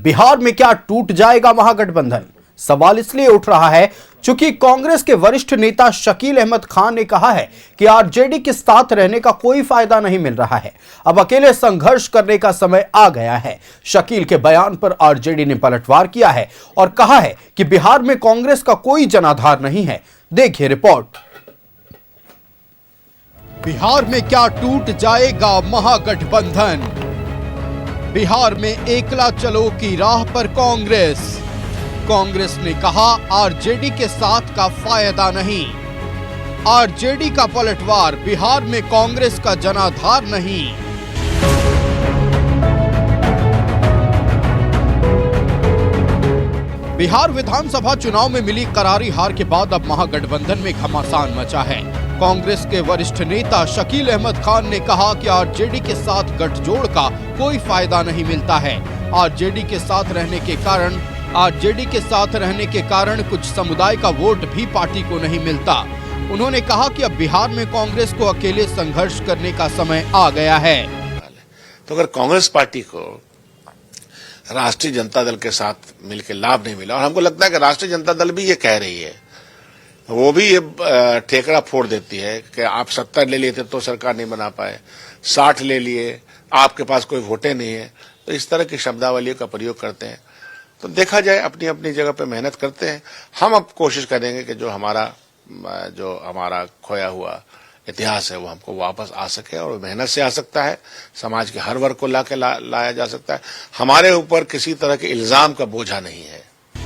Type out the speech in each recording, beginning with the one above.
बिहार में क्या टूट जाएगा महागठबंधन? सवाल इसलिए उठ रहा है क्योंकि कांग्रेस के वरिष्ठ नेता शकील अहमद खान ने कहा है कि आरजेडी के साथ रहने का कोई फायदा नहीं मिल रहा है, अब अकेले संघर्ष करने का समय आ गया है। शकील के बयान पर आरजेडी ने पलटवार किया है और कहा है कि बिहार में कांग्रेस का कोई जनाधार नहीं है। देखिए रिपोर्ट। बिहार में क्या टूट जाएगा महागठबंधन? बिहार में एकला चलो की राह पर कांग्रेस। कांग्रेस ने कहा आरजेडी के साथ का फायदा नहीं। आरजेडी का पलटवार, बिहार में कांग्रेस का जनाधार नहीं। बिहार विधानसभा चुनाव में मिली करारी हार के बाद अब महागठबंधन में घमासान मचा है। कांग्रेस के वरिष्ठ नेता शकील अहमद खान ने कहा कि आरजेडी के साथ गठजोड़ का कोई फायदा नहीं मिलता है। आरजेडी के साथ रहने के कारण कुछ समुदाय का वोट भी पार्टी को नहीं मिलता। उन्होंने कहा कि अब बिहार में कांग्रेस को अकेले संघर्ष करने का समय आ गया है। तो अगर कांग्रेस पार्टी को राष्ट्रीय जनता दल के साथ मिलकर लाभ नहीं मिला, और हमको लगता है कि राष्ट्रीय जनता दल भी ये कह रही है, वो भी ये ठेकड़ा फोड़ देती है कि आप 70 ले लिए थे तो सरकार नहीं बना पाए, 60 ले लिए, आपके पास कोई वोटें नहीं है, तो इस तरह की शब्दावलियों का प्रयोग करते हैं। तो देखा जाए, अपनी अपनी जगह पे मेहनत करते हैं। हम अब कोशिश करेंगे कि जो हमारा खोया हुआ इतिहास है वो हमको वापस आ सके, और मेहनत से आ सकता है, समाज के हर वर्ग को लाया जा सकता है। हमारे ऊपर किसी तरह के इल्जाम का बोझा नहीं है।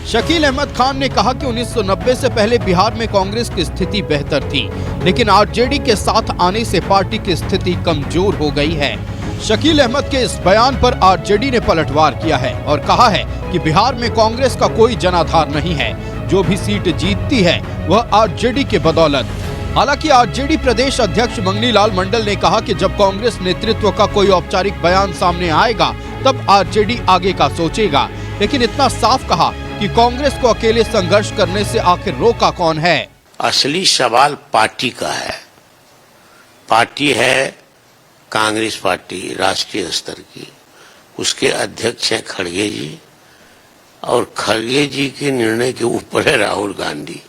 शकील अहमद खान ने कहा कि 1990 से पहले बिहार में कांग्रेस की स्थिति बेहतर थी, लेकिन आरजेडी के साथ आने से पार्टी की स्थिति कमजोर हो गई है। शकील अहमद के इस बयान पर आरजेडी ने पलटवार किया है और कहा है कि बिहार में कांग्रेस का कोई जनाधार नहीं है। जो भी सीट जीतती है वह आरजेडी के बदौलत। हालांकि आरजेडी प्रदेश अध्यक्ष मंगनीलाल मंडल ने कहा कि जब कांग्रेस नेतृत्व का कोई औपचारिक बयान सामने आएगा तब आरजेडी आगे का सोचेगा, लेकिन इतना साफ कहा कि कांग्रेस को अकेले संघर्ष करने से आखिर रोका कौन है? असली सवाल पार्टी का है। पार्टी है कांग्रेस पार्टी राष्ट्रीय स्तर की, उसके अध्यक्ष हैं खड़गे जी, और खड़गे जी के निर्णय के ऊपर है राहुल गांधी।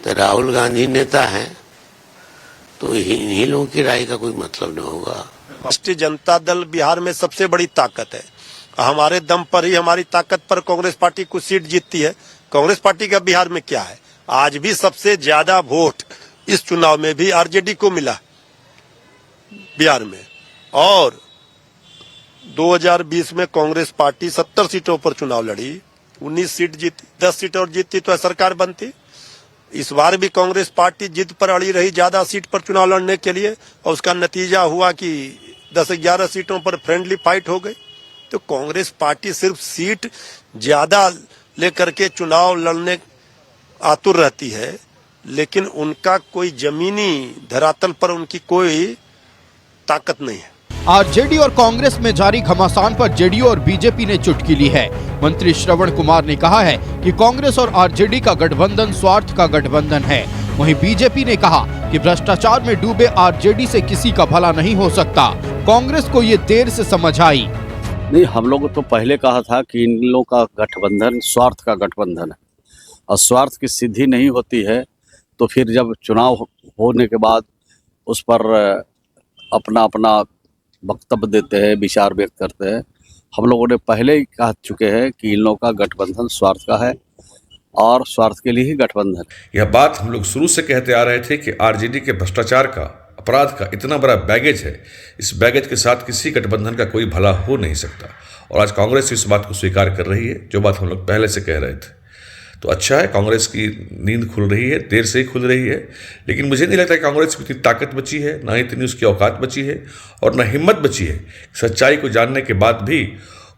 तो राहुल गांधी नेता हैं, तो इन्हीं लोगों की राय का कोई मतलब नहीं होगा। राष्ट्रीय जनता दल बिहार में सबसे बड़ी ताकत है। हमारे दम पर ही, हमारी ताकत पर कांग्रेस पार्टी कुछ सीट जीतती है। कांग्रेस पार्टी का बिहार में क्या है? आज भी सबसे ज्यादा वोट इस चुनाव में भी आरजेडी को मिला बिहार में, और 2020 में कांग्रेस पार्टी 70 सीटों पर चुनाव लड़ी, 19 सीट जीती, 10 सीट और जीतती तो सरकार बनती। इस बार भी कांग्रेस पार्टी जिद पर अड़ी रही ज्यादा सीट पर चुनाव लड़ने के लिए, और उसका नतीजा हुआ कि 10-11 सीटों पर फ्रेंडली फाइट हो गई। तो कांग्रेस पार्टी सिर्फ सीट ज्यादा लेकर के चुनाव लड़ने आतुर रहती है, लेकिन उनका कोई जमीनी धरातल पर उनकी कोई ताकत नहीं है। आरजेडी और कांग्रेस में जारी घमासान पर जेडीयू और बीजेपी ने चुटकी ली है। मंत्री श्रवण कुमार ने कहा है कि कांग्रेस और आरजेडी का गठबंधन स्वार्थ का गठबंधन है। वहीं बीजेपी ने कहा कि भ्रष्टाचार में डूबे आरजेडी से किसी का भला नहीं हो सकता। कांग्रेस को ये देर से समझ आई। नहीं, हम लोग तो पहले कहा था कि इन लोगों का गठबंधन स्वार्थ का गठबंधन है, और स्वार्थ की सिद्धि नहीं होती है तो फिर जब चुनाव होने के बाद उस पर अपना अपना वक्तव्य देते हैं, विचार व्यक्त करते हैं। हम लोगों ने पहले ही कह चुके हैं कि इन लोगों का गठबंधन स्वार्थ का है और स्वार्थ के लिए ही गठबंधन। यह बात हम लोग शुरू से कहते आ रहे थे कि आरजेडी के भ्रष्टाचार का, अपराध का इतना बड़ा बैगेज है, इस बैगेज के साथ किसी गठबंधन का कोई भला हो नहीं सकता। और आज कांग्रेस इस बात को स्वीकार कर रही है, जो बात हम लोग पहले से कह रहे थे। तो अच्छा है, कांग्रेस की नींद खुल रही है, देर से ही खुल रही है, लेकिन मुझे नहीं लगता कि कांग्रेस की इतनी ताकत बची है, ना इतनी उसकी औकात बची है और ना हिम्मत बची है। सच्चाई को जानने के बाद भी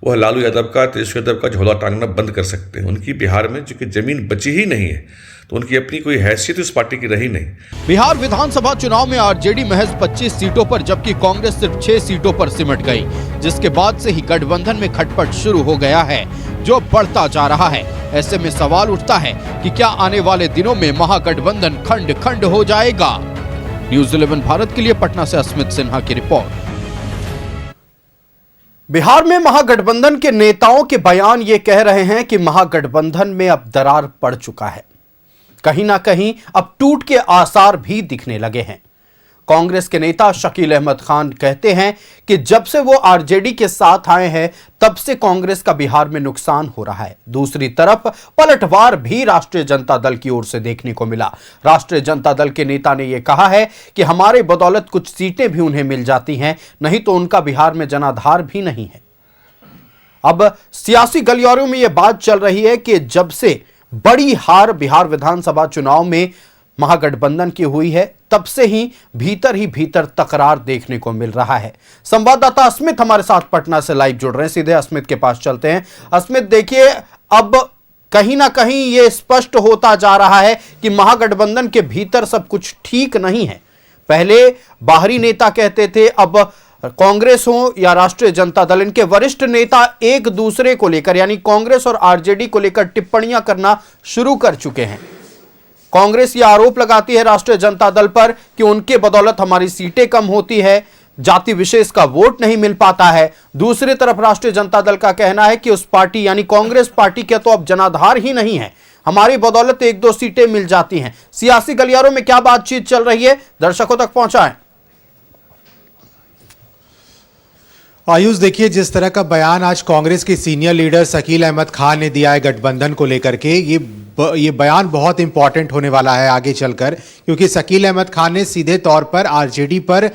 वह लालू यादव का, तेजस्वी यादव का झोला टांगना बंद कर सकते हैं। उनकी बिहार में चूंकि जमीन बची ही नहीं है, तो उनकी अपनी कोई हैसियत उस पार्टी की रही नहीं। बिहार विधानसभा चुनाव में आरजेडी महज 25 सीटों पर, जबकि कांग्रेस सिर्फ 6 सीटों पर सिमट गई, जिसके बाद से ही गठबंधन में खटपट शुरू हो गया है, जो बढ़ता जा रहा है। ऐसे में सवाल उठता है कि क्या आने वाले दिनों में महागठबंधन खंड खंड हो जाएगा? न्यूज़ 11 भारत के लिए पटना से अस्मित सिन्हा की रिपोर्ट। बिहार में महागठबंधन के नेताओं के बयान ये कह रहे हैं कि महागठबंधन में अब दरार पड़ चुका है। कहीं ना कहीं अब टूट के आसार भी दिखने लगे हैं। कांग्रेस के नेता शकील अहमद खान कहते हैं कि जब से वो आरजेडी के साथ आए हैं तब से कांग्रेस का बिहार में नुकसान हो रहा है। दूसरी तरफ पलटवार भी राष्ट्रीय जनता दल की ओर से देखने को मिला। राष्ट्रीय जनता दल के नेता ने यह कहा है कि हमारे बदौलत कुछ सीटें भी उन्हें मिल जाती हैं, नहीं तो उनका बिहार में जनाधार भी नहीं है। अब सियासी गलियारों में यह बात चल रही है कि जब से बड़ी हार बिहार विधानसभा चुनाव में महागठबंधन की हुई है तब से ही भीतर तकरार देखने को मिल रहा है। संवाददाता अस्मित हमारे साथ पटना से लाइव जुड़ रहे हैं। सीधे अस्मित के पास चलते हैं। अस्मित, देखिए, अब कहीं ना कहीं यह स्पष्ट होता जा रहा है कि महागठबंधन के भीतर सब कुछ ठीक नहीं है। पहले बाहरी नेता कहते थे, अब कांग्रेस हो या राष्ट्रीय जनता दल, इनके वरिष्ठ नेता एक दूसरे को लेकर यानी कांग्रेस और आरजेडी को लेकर टिप्पणियां करना शुरू कर चुके हैं। कांग्रेस यह आरोप लगाती है राष्ट्रीय जनता दल पर कि उनके बदौलत हमारी सीटें कम होती है, जाति विशेष का वोट नहीं मिल पाता है। दूसरी तरफ राष्ट्रीय जनता दल का कहना है कि उस पार्टी यानी कांग्रेस पार्टी के तो अब जनाधार ही नहीं है, हमारी बदौलत एक दो सीटें मिल जाती हैं। सियासी गलियारों में क्या बातचीत चल रही है, दर्शकों तक पहुंचाएं। आयुष, देखिए, जिस तरह का बयान आज कांग्रेस के सीनियर लीडर शकील अहमद खान ने दिया है गठबंधन को लेकर के, ये बयान बहुत इंपॉर्टेंट होने वाला है आगे चलकर, क्योंकि शकील अहमद खान ने सीधे तौर पर आरजेडी पर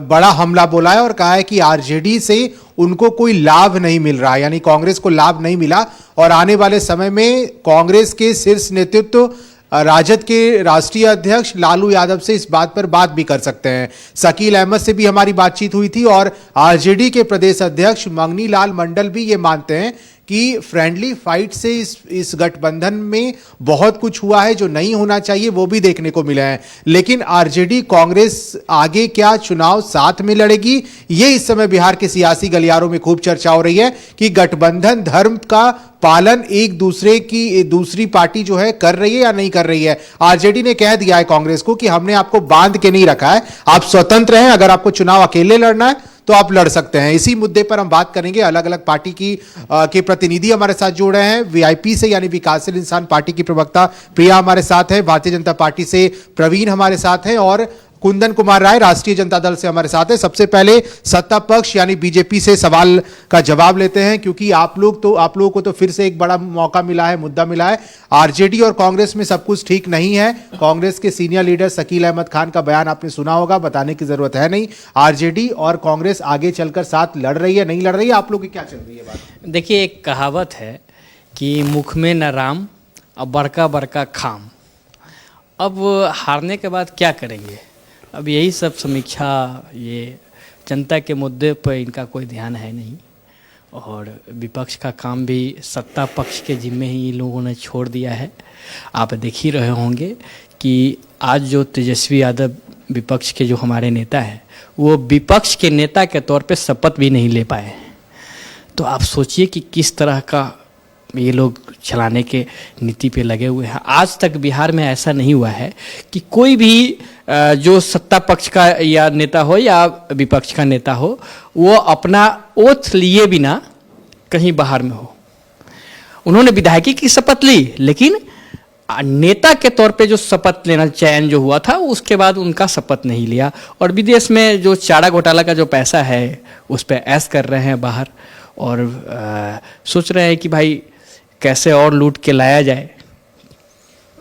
बड़ा हमला बोला है और कहा है कि आरजेडी से उनको कोई लाभ नहीं मिल रहा है, यानी कांग्रेस को लाभ नहीं मिला और आने वाले समय में कांग्रेस के शीर्ष नेतृत्व राजद के राष्ट्रीय अध्यक्ष लालू यादव से इस बात पर बात भी कर सकते हैं। शकील अहमद से भी हमारी बातचीत हुई थी और आरजेडी के प्रदेश अध्यक्ष मंगनी लाल मंडल भी ये मानते हैं कि फ्रेंडली फाइट से इस गठबंधन में बहुत कुछ हुआ है जो नहीं होना चाहिए, वो भी देखने को मिला है। लेकिन आरजेडी कांग्रेस आगे क्या चुनाव साथ में लड़ेगी, ये इस समय बिहार के सियासी गलियारों में खूब चर्चा हो रही है कि गठबंधन धर्म का पालन एक दूसरे की दूसरी पार्टी जो है कर रही है या नहीं कर रही है। आरजेडी ने कह दिया है कांग्रेस को कि हमने आपको बांध के नहीं रखा है, आप स्वतंत्र हैं, अगर आपको चुनाव अकेले लड़ना है तो आप लड़ सकते हैं। इसी मुद्दे पर हम बात करेंगे। अलग अलग पार्टी के प्रतिनिधि हमारे साथ जुड़ रहे हैं। वीआईपी से यानी विकासशील इंसान पार्टी की प्रवक्ता प्रिया हमारे साथ है, भारतीय जनता पार्टी से प्रवीण हमारे साथ हैं और कुंदन कुमार राय राष्ट्रीय जनता दल से हमारे साथ है। सबसे पहले सत्ता पक्ष यानी बीजेपी से सवाल का जवाब लेते हैं, क्योंकि आप लोगों को तो फिर से एक बड़ा मौका मिला है, मुद्दा मिला है। आरजेडी और कांग्रेस में सब कुछ ठीक नहीं है। कांग्रेस के सीनियर लीडर शकील अहमद खान का बयान आपने सुना होगा, बताने की जरूरत है नहीं। आरजेडी और कांग्रेस आगे चलकर साथ लड़ रही है, नहीं लड़ रही है, आप लोग की क्या चल रही है बात? देखिए, एक कहावत है कि मुख में न राम और बड़का बड़का खाम। अब हारने के बाद क्या करेंगे, अब यही सब समीक्षा, ये जनता के मुद्दे पर इनका कोई ध्यान है नहीं और विपक्ष का काम भी सत्ता पक्ष के जिम्मे ही इन लोगों ने छोड़ दिया है। आप देख ही रहे होंगे कि आज जो तेजस्वी यादव विपक्ष के जो हमारे नेता हैं, वो विपक्ष के नेता के तौर पे शपथ भी नहीं ले पाए। तो आप सोचिए कि किस तरह का ये लोग चलाने के नीति पे लगे हुए हैं। आज तक बिहार में ऐसा नहीं हुआ है कि कोई भी जो सत्ता पक्ष का या नेता हो या विपक्ष का नेता हो, वो अपना ओथ लिए बिना कहीं बाहर में हो। उन्होंने विधायकी की शपथ ली, लेकिन नेता के तौर पे जो शपथ लेना चयन जो हुआ था उसके बाद उनका शपथ नहीं लिया और विदेश में जो चारा घोटाला का जो पैसा है उस पर ऐश कर रहे हैं बाहर और सोच रहे हैं कि भाई कैसे और लूट के लाया जाए।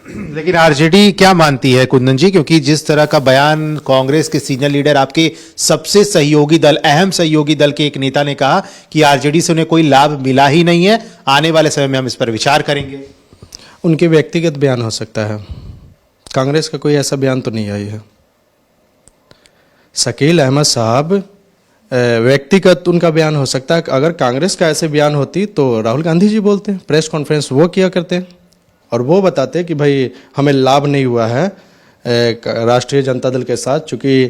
लेकिन आरजेडी क्या मानती है कुंदन जी, क्योंकि जिस तरह का बयान कांग्रेस के सीनियर लीडर, आपके सबसे सहयोगी दल, अहम सहयोगी दल के एक नेता ने कहा कि आरजेडी से उन्हें कोई लाभ मिला ही नहीं है, आने वाले समय में हम इस पर विचार करेंगे। उनके व्यक्तिगत बयान हो सकता है, कांग्रेस का कोई ऐसा बयान तो नहीं आई है। शकील अहमद साहब व्यक्तिगत उनका बयान हो सकता है। अगर कांग्रेस का ऐसे बयान होती तो राहुल गांधी जी बोलते हैं, प्रेस कॉन्फ्रेंस वो किया करते हैं और वो बताते कि भाई हमें लाभ नहीं हुआ है राष्ट्रीय जनता दल के साथ, चूँकि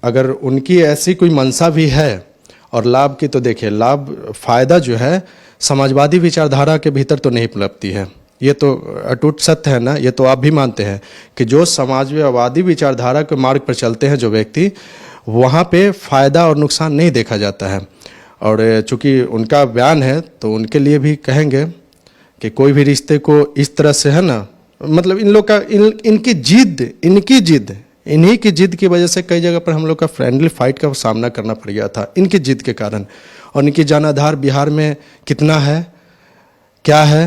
अगर उनकी ऐसी कोई मंशा भी है और लाभ की, तो देखिए लाभ फ़ायदा जो है समाजवादी विचारधारा के भीतर तो नहीं पनपती है, ये तो अटूट सत्य है ना। ये तो आप भी मानते हैं कि जो समाजवादी विचारधारा के मार्ग पर चलते हैं जो व्यक्ति, वहाँ पे फ़ायदा और नुकसान नहीं देखा जाता है। और चूंकि उनका बयान है तो उनके लिए भी कहेंगे कि कोई भी रिश्ते को इस तरह से है ना, मतलब इन लोग का इनकी जिद इन्हीं की जिद की वजह से कई जगह पर हम लोग का फ्रेंडली फाइट का सामना करना पड़ गया था, इनकी जिद के कारण। और इनकी जनाधार बिहार में कितना है, क्या है,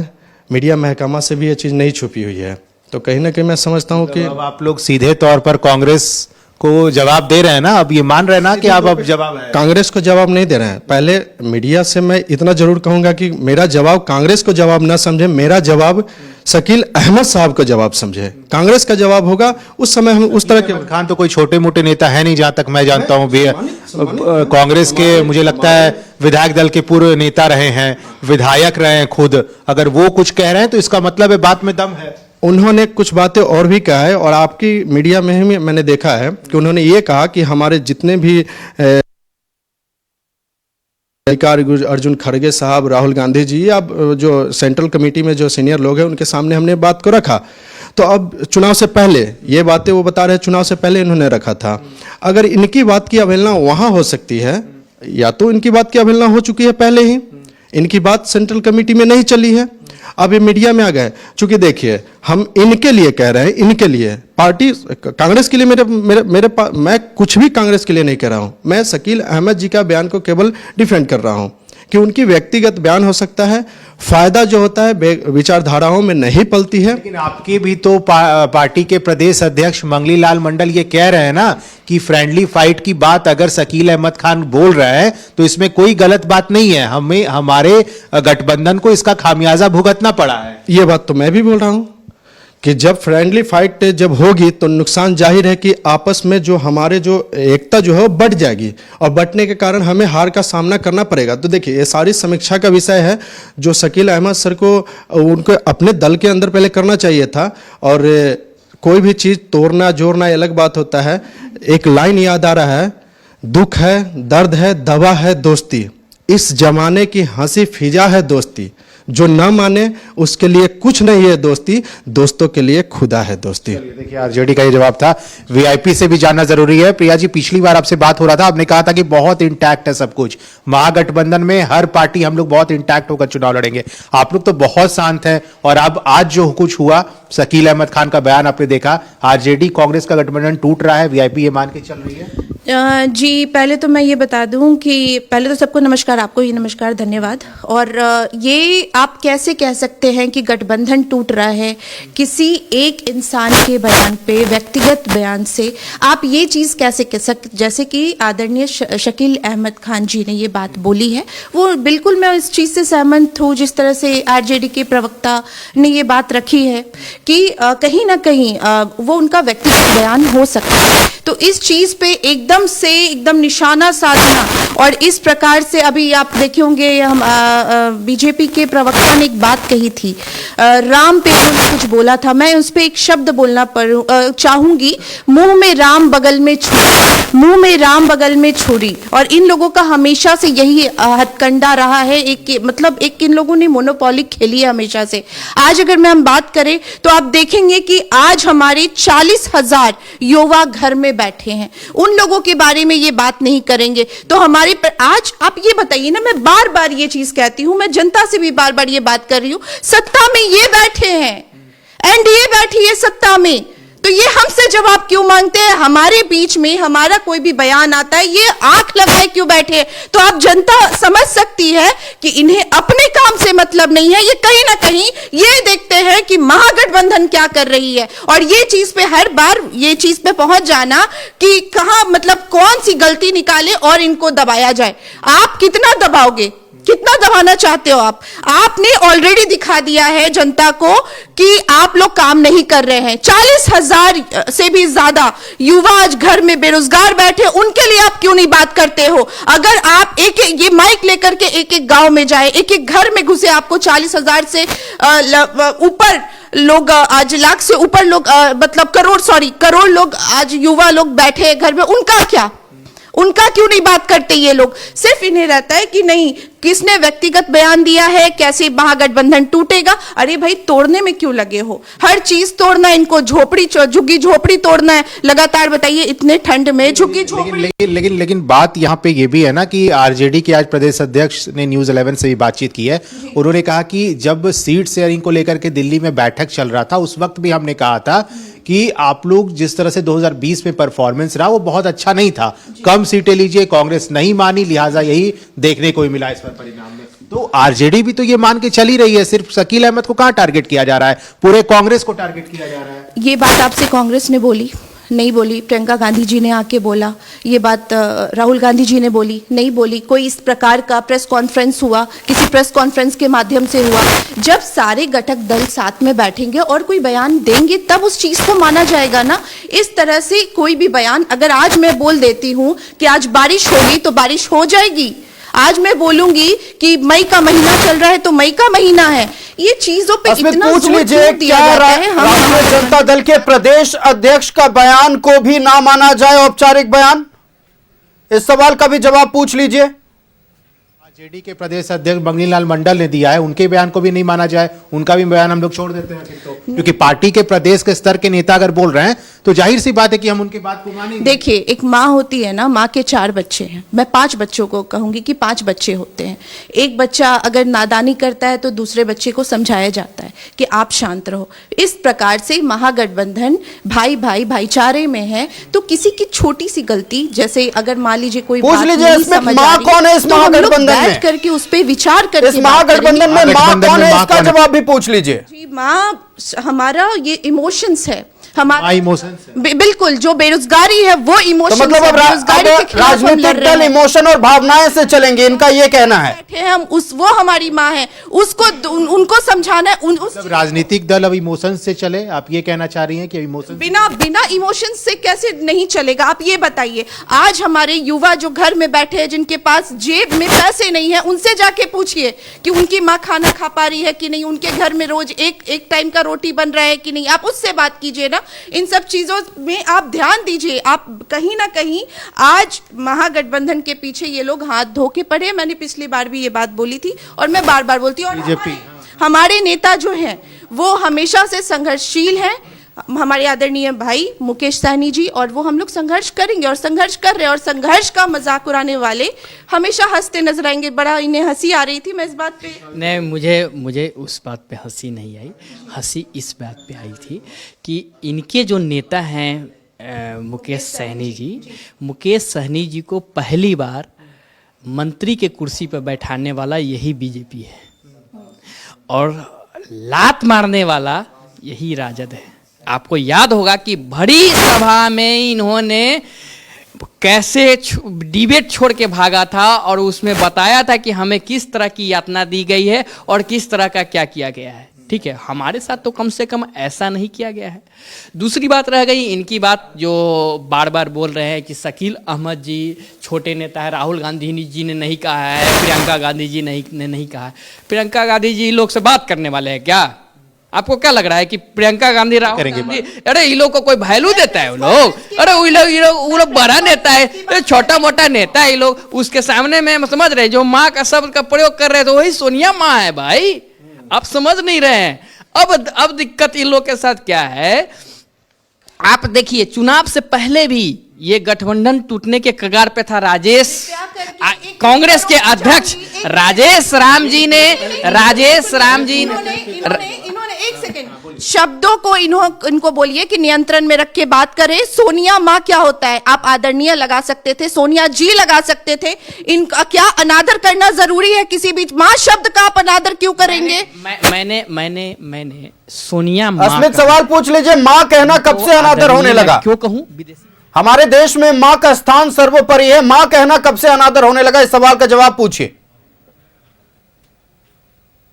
मीडिया महकमा से भी ये चीज़ नहीं छुपी हुई है। तो कहीं ना कहीं मैं समझता हूँ कि अब आप लोग सीधे तौर पर कांग्रेस को जवाब दे रहे हैं ना, अब ये मान रहे हैं ना कि आप अब जवाब है। कांग्रेस को जवाब नहीं दे रहे हैं। पहले मीडिया से मैं इतना जरूर कहूंगा कि मेरा जवाब कांग्रेस को जवाब ना समझे, मेरा जवाब शकील अहमद साहब को जवाब समझे। कांग्रेस का जवाब होगा उस समय हम उस तरह के। खान तो कोई छोटे मोटे नेता है नहीं, जहां तक मैं जानता हूं। कांग्रेस के मुझे लगता है विधायक दल के पूर्व नेता रहे हैं, विधायक रहे हैं खुद। अगर वो कुछ कह रहे हैं तो इसका मतलब है बात में दम है। उन्होंने कुछ बातें और भी कहा है, और आपकी मीडिया में ही मैंने देखा है कि उन्होंने ये कहा कि हमारे जितने भी अर्जुन खड़गे साहब, राहुल गांधी जी, या जो सेंट्रल कमेटी में जो सीनियर लोग हैं उनके सामने हमने बात को रखा। तो अब चुनाव से पहले ये बातें वो बता रहे हैं, चुनाव से पहले इन्होंने रखा था। अगर इनकी बात की अवहेलना वहां हो सकती है, या तो इनकी बात की अवहेलना हो चुकी है पहले ही, इनकी बात सेंट्रल कमेटी में नहीं चली है, अब ये मीडिया में आ गए। चूंकि देखिए हम इनके लिए कह रहे हैं, इनके लिए पार्टी कांग्रेस के लिए मैं कुछ भी कांग्रेस के लिए नहीं कह रहा हूं। मैं शकील अहमद जी का बयान को केवल डिफेंड कर रहा हूं कि उनकी व्यक्तिगत बयान हो सकता है, फायदा जो होता है विचारधाराओं में नहीं पलती है। लेकिन आपके भी तो पार्टी के प्रदेश अध्यक्ष मंगली लाल मंडल ये कह रहे हैं ना कि फ्रेंडली फाइट की बात अगर शकील अहमद खान बोल रहा है तो इसमें कोई गलत बात नहीं है, हमें हमारे गठबंधन को इसका खामियाजा भुगतना पड़ा है। ये बात तो मैं भी बोल रहा हूं कि जब फ्रेंडली फाइट जब होगी तो नुकसान जाहिर है कि आपस में जो हमारे जो एकता जो है वो बढ़ जाएगी, और बढ़ने के कारण हमें हार का सामना करना पड़ेगा। तो देखिए ये सारी समीक्षा का विषय है जो शकील अहमद सर को उनको अपने दल के अंदर पहले करना चाहिए था। और कोई भी चीज़ तोड़ना जोड़ना अलग बात होता है। एक लाइन याद आ रहा है, दुख है, दर्द है, दवा है, दोस्ती, इस जमाने की हंसी फिजा है दोस्ती, जो न माने उसके लिए कुछ नहीं है दोस्ती, दोस्तों के लिए खुदा है दोस्ती। देखिए आरजेडी का ये जवाब था। वीआईपी से भी जानना जरूरी है। प्रिया जी, पिछली बार आपसे बात हो रहा था, आपने कहा था कि बहुत इंटैक्ट है सब कुछ, महागठबंधन में हर पार्टी हम लोग बहुत इंटैक्ट होकर चुनाव लड़ेंगे। आप लोग तो बहुत शांत हैं, और अब आज जो कुछ हुआ, शकील अहमद खान का बयान आपने देखा, आरजेडी कांग्रेस का गठबंधन टूट रहा है, वीआईपी ये मान के चल रही है। जी, पहले तो मैं ये बता दूं कि पहले तो सबको नमस्कार, आपको ही नमस्कार, धन्यवाद। और ये आप कैसे कह सकते हैं कि गठबंधन टूट रहा है किसी एक इंसान के बयान पे, व्यक्तिगत बयान से? आप ये चीज़ कैसे कह सकते, जैसे कि आदरणीय शकील अहमद खान जी ने ये बात बोली है, वो बिल्कुल मैं इस चीज़ से सहमत हूँ। जिस तरह से आरजेडी के प्रवक्ता ने ये बात रखी है कि कहीं ना कहीं वो उनका व्यक्तिगत बयान हो सकता है, तो इस चीज़ पे एकदम निशाना साधना, और इस प्रकार से अभी आप देखे होंगे हम बीजेपी के प्रवक्ता ने एक बात कही थी, राम पे उन्होंने कुछ बोला था, मैं उस पर एक शब्द बोलना चाहूंगी, मुंह में राम बगल में छुरी, मुंह में राम बगल में छुरी। और इन लोगों का हमेशा से यही हथकंडा रहा है, एक इन लोगों ने मोनोपोली खेली है हमेशा से। आज अगर हम बात करें तो आप देखेंगे कि आज हमारे 40,000 युवा घर में बैठे हैं, उन लोगों के बारे में ये बात नहीं करेंगे तो हमारे पर आज आप ये बताइए ना, मैं बार बार ये चीज कहती हूं, मैं जनता से भी बार बार ये बात कर रही हूं, सत्ता में ये बैठे हैं, एनडीए बैठी है सत्ता में, तो ये हमसे जवाब क्यों मांगते हैं? हमारे बीच में हमारा कोई भी बयान आता है, ये आंख लगाए क्यों बैठे? तो आप जनता समझ सकती है कि इन्हें अपने काम से मतलब नहीं है, ये कहीं ना कहीं ये देखते हैं कि महागठबंधन क्या कर रही है, और ये चीज पे हर बार ये चीज पे पहुंच जाना कि कहां मतलब कौन सी गलती निकाले और इनको दबाया जाए। आप कितना दबाओगे, कितना दबाना चाहते हो आप? आपने ऑलरेडी दिखा दिया है जनता को कि आप लोग काम नहीं कर रहे हैं। 40,000 से भी ज्यादा युवा आज घर में बेरोजगार बैठे, उनके लिए आप क्यों नहीं बात करते हो? अगर आप ये माइक लेकर के एक गांव में जाए, एक घर में घुसे, आपको 40,000 से ऊपर लोग, आज लाख से ऊपर लोग, मतलब करोड़ लोग आज युवा लोग बैठे घर में, उनका क्या? उनका क्यों नहीं बात करते ये लोग? सिर्फ इन्हें रहता है कि नहीं किसने व्यक्तिगत बयान दिया है, कैसे महागठबंधन टूटेगा। अरे भाई तोड़ने में क्यों लगे हो, हर चीज तोड़ना, इनको झुग्गी झोपड़ी तोड़ना है लगातार। बताइए इतने ठंड में झुग्गी झोपड़ी। लेकिन बात यहाँ पे ये भी है ना कि आरजेडी के आज प्रदेश अध्यक्ष ने न्यूज़ 11 से भी बातचीत की है। उन्होंने कहा कि जब सीट शेयरिंग को लेकर के दिल्ली में बैठक चल रहा था उस वक्त भी हमने कहा था कि आप लोग जिस तरह से 2020 में परफॉर्मेंस रहा वो बहुत अच्छा नहीं था, कम सीटें लीजिए, कांग्रेस नहीं मानी, लिहाजा यही देखने को ही मिला इस पर परिणाम में। तो आरजेडी भी तो ये मान के चल ही रही है, सिर्फ शकील अहमद को कहां टारगेट किया जा रहा है, पूरे कांग्रेस को टारगेट किया जा रहा है। ये बात आपसे कांग्रेस ने बोली नहीं बोली, प्रियंका गांधी जी ने आके बोला, ये बात राहुल गांधी जी ने बोली नहीं बोली, कोई इस प्रकार का प्रेस कॉन्फ्रेंस हुआ, किसी प्रेस कॉन्फ्रेंस के माध्यम से हुआ। जब सारे घटक दल साथ में बैठेंगे और कोई बयान देंगे तब उस चीज को माना जाएगा ना। इस तरह से कोई भी बयान, अगर आज मैं बोल देती हूं कि आज बारिश होगी तो बारिश हो जाएगी, आज मैं बोलूंगी कि मई का महीना चल रहा है तो मई का महीना है, ये चीजों पे इतना पूछ जोर लीजिए क्यों दिया क्या जाता है? राष्ट्रीय जनता दल के प्रदेश अध्यक्ष का बयान को भी ना माना जाए, औपचारिक बयान? इस सवाल का भी जवाब पूछ लीजिए। आरजेडी के प्रदेश अध्यक्ष बंगनी लाल मंडल ने दिया है, उनके बयान को भी नहीं माना जाए, उनका भी बयान हम लोग छोड़ देते हैं फिर तो, क्योंकि पार्टी के प्रदेश के स्तर के नेता अगर बोल रहे हैं तो जाहिर सी बात है कि हम उनकी बात को मानेंगे। देखिए एक माँ होती है ना, माँ के 4 बच्चे हैं, मैं 5 बच्चों को कहूंगी कि 5 बच्चे होते हैं। एक बच्चा अगर नादानी करता है तो दूसरे बच्चे को समझाया जाता है कि आप शांत रहो। इस प्रकार से महागठबंधन भाई भाई भाईचारे में है, तो किसी की छोटी सी गलती, जैसे अगर मान लीजिए कोई पूछ बात लीजिए नहीं इसमें समझ माँ आ रही, कौन है इस तो हम लोग महागठबंधन में? बैठ करके उस पर विचार करके इस महागठबंधन में माँ कौन है इसका जवाब भी पूछ लीजिए। जी माँ हमारा ये इमोशंस है, हमारा इमोशंस है। बिल्कुल, जो बेरोजगारी है वो इमोशन, तो मतलब अब राजनीतिक दल इमोशन और भावनाएं से चलेंगे, इनका ये कहना है। हम उस, वो हमारी माँ है, उसको उनको समझाना है। मतलब राजनीतिक दल अब इमोशंस से चले, आप ये कहना चाह रही हैं कि इमोशन बिना इमोशंस से कैसे नहीं चलेगा? आप ये बताइए, आज हमारे युवा जो घर में बैठे हैं, जिनके पास जेब में पैसे नहीं है, उनसे जाके पूछिए कि उनकी माँ खाना खा पा रही है कि नहीं, उनके घर में रोज एक टाइम का रोटी बन रहा है कि नहीं, आप उससे बात कीजिए ना। इन सब चीजों में आप ध्यान दीजिए। आप कहीं ना कहीं आज महागठबंधन के पीछे ये लोग हाथ धो के पड़े। मैंने पिछली बार भी ये बात बोली थी और मैं बार बार बोलती हूँ। और हमारे नेता जो हैं वो हमेशा से संघर्षशील हैं, हमारे आदरणीय भाई मुकेश सहनी जी, और वो हम लोग संघर्ष करेंगे और संघर्ष कर रहे हैं। और संघर्ष का मजाक उड़ाने वाले हमेशा हंसते नजर आएंगे। बड़ा इन्हें हंसी आ रही थी, मैं इस बात पे नहीं, मुझे उस बात पे हंसी नहीं आई, हंसी इस बात पे आई थी कि इनके जो नेता हैं मुकेश सहनी जी को पहली बार मंत्री के कुर्सी पर बैठाने वाला यही बीजेपी है और लात मारने वाला यही राजद है। आपको याद होगा कि बड़ी सभा में इन्होंने कैसे डिबेट छोड़ के भागा था और उसमें बताया था कि हमें किस तरह की यातना दी गई है और किस तरह का क्या किया गया है। ठीक है, हमारे साथ तो कम से कम ऐसा नहीं किया गया है। दूसरी बात रह गई इनकी बात, जो बार बार बोल रहे हैं कि शकील अहमद जी छोटे नेता है, राहुल गांधी जी ने नहीं कहा है, प्रियंका गांधी जी ने नहीं कहा है। प्रियंका गांधी जी लोग से बात करने वाले हैं क्या? आपको क्या लग रहा है कि प्रियंका गांधी राहुल गांधी, अरे इन लोग को कोई वैल्यू देता है? वो लोग, अरे वो लोग बड़ा नेता है, छोटा मोटा नेता है ये लोग, उसके सामने में समझ रहे जो माँ का शब्द का प्रयोग कर रहे तो वही सोनिया माँ है भाई। आप समझ नहीं रहे हैं। अब दिक्कत इन लोग के साथ क्या है, आप देखिए चुनाव से पहले भी ये गठबंधन टूटने के कगार पे था। कांग्रेस के अध्यक्ष राजेश राम जी ने एक सेकंड शब्दों को इनको बोलिए कि नियंत्रण में रख के बात करें। सोनिया माँ क्या होता है? आप आदरणीय लगा सकते थे, सोनिया जी लगा सकते थे। इनका क्या अनादर करना जरूरी है? किसी बीच माँ शब्द का आप अनादर क्यों करेंगे? मैंने सोनिया माँ अस्मित सवाल पूछ लीजिए, माँ कहना कब से अनादर होने लगा? क्यों कहूँ? हमारे देश में माँ का स्थान सर्वोपरि है, माँ कहना कब से अनादर होने लगा? इस सवाल का जवाब पूछिए।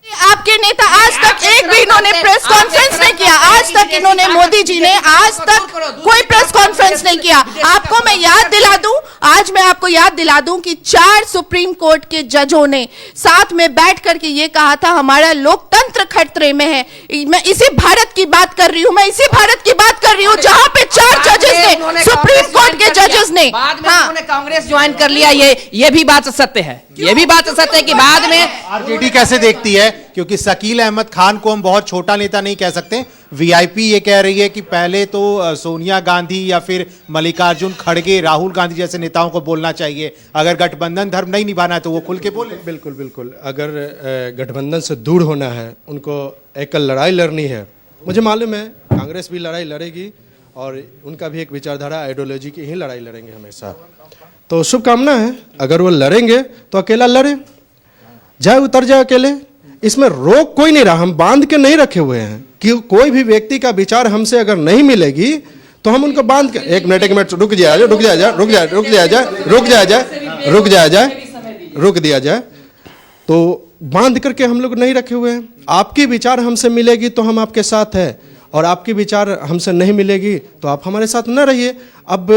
आपके नेता आज तक एक भी इन्होंने प्रेस कॉन्फ्रेंस नहीं किया। आज तक इन्होंने, मोदी जी ने आज तक कोई प्रेस कॉन्फ्रेंस नहीं किया। आपको मैं याद दिला दूं, आज मैं आपको याद दिला दूं कि 4 सुप्रीम कोर्ट के जजों ने साथ में बैठ करके ये कहा था हमारा लोकतंत्र खतरे में है। मैं इसी भारत की बात कर रही हूं, मैं इसी भारत की बात कर रही हूं जहां पे 4 जजेस ने, सुप्रीम कोर्ट के जजेस ने, बाद में उन्होंने कांग्रेस ज्वाइन कर लिया। ये भी बात सत्य है, ये भी बात सत्य है कि बाद में आरजेडी कैसे देखती है, क्योंकि शकील अहमद खान को हम बहुत छोटा नेता नहीं कह सकते। वीआईपी ये कह रही है कि पहले तो सोनिया गांधी या फिर मल्लिकार्जुन खड़गे, राहुल गांधी जैसे नेताओं को बोलना चाहिए, अगर गठबंधन धर्म नहीं निभाना है तो वो खुल के बोले। बिल्कुल बिल्कुल, अगर गठबंधन से दूर होना है, उनको एकल लड़ाई लड़नी है, मुझे मालूम है कांग्रेस भी लड़ाई लड़ेगी और उनका भी एक विचारधारा आइडियोलॉजी की ही लड़ाई लड़ेंगे हमेशा। तो शुभकामना है, अगर वो लड़ेंगे तो अकेला लड़े, जाए उतर जाए अकेले, इसमें रोक कोई नहीं रहा। हम बांध के नहीं रखे हुए हैं कि कोई भी व्यक्ति का विचार हमसे अगर नहीं मिलेगी तो हम उनको बांध के एक मिनट रुक दिया जाए तो बांध करके हम लोग नहीं रखे हुए हैं। आपकी विचार हमसे मिलेगी तो हम आपके साथ हैं, और आपकी विचार हमसे नहीं मिलेगी तो आप हमारे साथ न रहिए। अब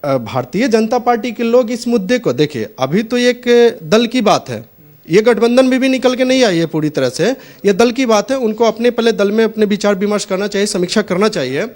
भारतीय जनता पार्टी के लोग इस मुद्दे को देखिए, अभी तो एक दल की बात है, ये गठबंधन में भी निकल के नहीं आई है पूरी तरह से, ये दल की बात है। उनको अपने पहले दल में अपने विचार विमर्श करना चाहिए, समीक्षा करना चाहिए।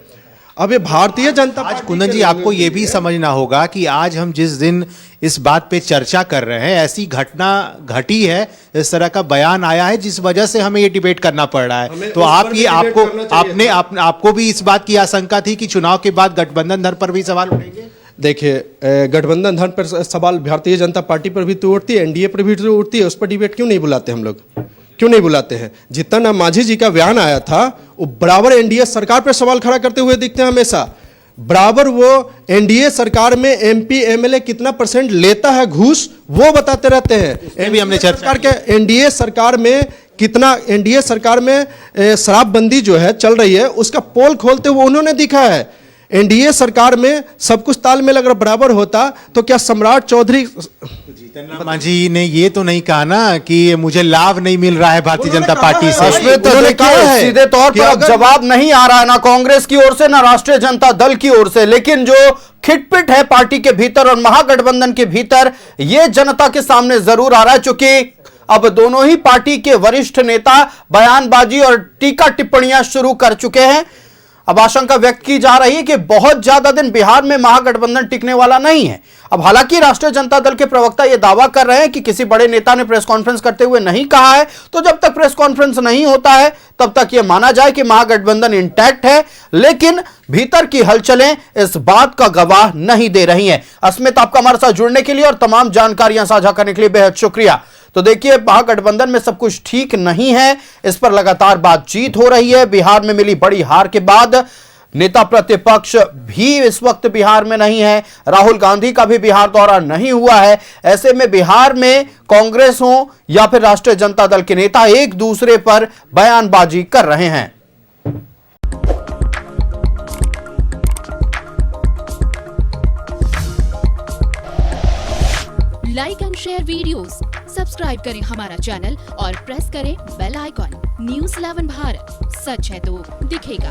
अब ये भारतीय जनता पार्टी, कुंदन जी आपको ये भी समझना होगा कि आज हम जिस दिन इस बात पे चर्चा कर रहे हैं, ऐसी घटना घटी है, इस तरह का बयान आया है जिस वजह से हमें ये डिबेट करना पड़ रहा है। तो आप ये आपको भी इस बात की आशंका थी कि चुनाव के बाद गठबंधन धर्म पर भी सवाल उठेंगे? देखिए, गठबंधन धर्म पर सवाल भारतीय जनता पार्टी पर भी तो उठती है, एनडीए पर भी तो उठती है, उस पर डिबेट क्यों नहीं बुलाते हम लोग, क्यों नहीं बुलाते हैं? जितना मांझी जी का बयान आया था वो बराबर एनडीए सरकार पर सवाल खड़ा करते हुए दिखते हैं हमेशा। बराबर वो एनडीए सरकार में एमपी एमएलए कितना % लेता है घूस, वो बताते रहते हैं। भी हमने चर्चा के एनडीए सरकार में कितना, एनडीए सरकार में शराबबंदी जो है चल रही है उसका पोल खोलते हुए उन्होंने दिखा है। एनडीए सरकार में सब कुछ तालमेल अगर बराबर होता तो क्या सम्राट चौधरी मांझी ने ये तो नहीं कहा ना कि मुझे लाभ नहीं मिल रहा है भारतीय जनता पार्टी से। सीधे तौर पर अब जवाब नहीं आ रहा है ना कांग्रेस की ओर से ना राष्ट्रीय जनता दल की ओर से, लेकिन जो खिटपिट है पार्टी के भीतर और महागठबंधन के भीतर, यह जनता के सामने जरूर आ रहा है। चूंकि अब दोनों ही पार्टी के वरिष्ठ नेता बयानबाजी और टीका टिप्पणियां शुरू कर चुके हैं। अब आशंका व्यक्त की जा रही है कि बहुत ज्यादा दिन बिहार में महागठबंधन टिकने वाला नहीं है। अब हालांकि राष्ट्रीय जनता दल के प्रवक्ता यह दावा कर रहे हैं कि किसी बड़े नेता ने प्रेस कॉन्फ्रेंस करते हुए नहीं कहा है, तो जब तक प्रेस कॉन्फ्रेंस नहीं होता है तब तक यह माना जाए कि महागठबंधन इंटैक्ट है। लेकिन भीतर की हलचलें इस बात का गवाह नहीं दे रही हैं। अस्मित, आपका हमारे साथ जुड़ने के लिए और तमाम जानकारियां साझा करने के लिए बेहद शुक्रिया। तो देखिए, महागठबंधन में सब कुछ ठीक नहीं है, इस पर लगातार बातचीत हो रही है। बिहार में मिली बड़ी हार के बाद नेता प्रतिपक्ष भी इस वक्त बिहार में नहीं है, राहुल गांधी का भी बिहार दौरा नहीं हुआ है। ऐसे में बिहार में कांग्रेस हो या फिर राष्ट्रीय जनता दल के नेता एक दूसरे पर बयानबाजी कर रहे हैं। Like and share videos, subscribe करें हमारा चैनल और प्रेस करें बेल आइकॉन। न्यूज़ 11 भारत, सच है तो दिखेगा।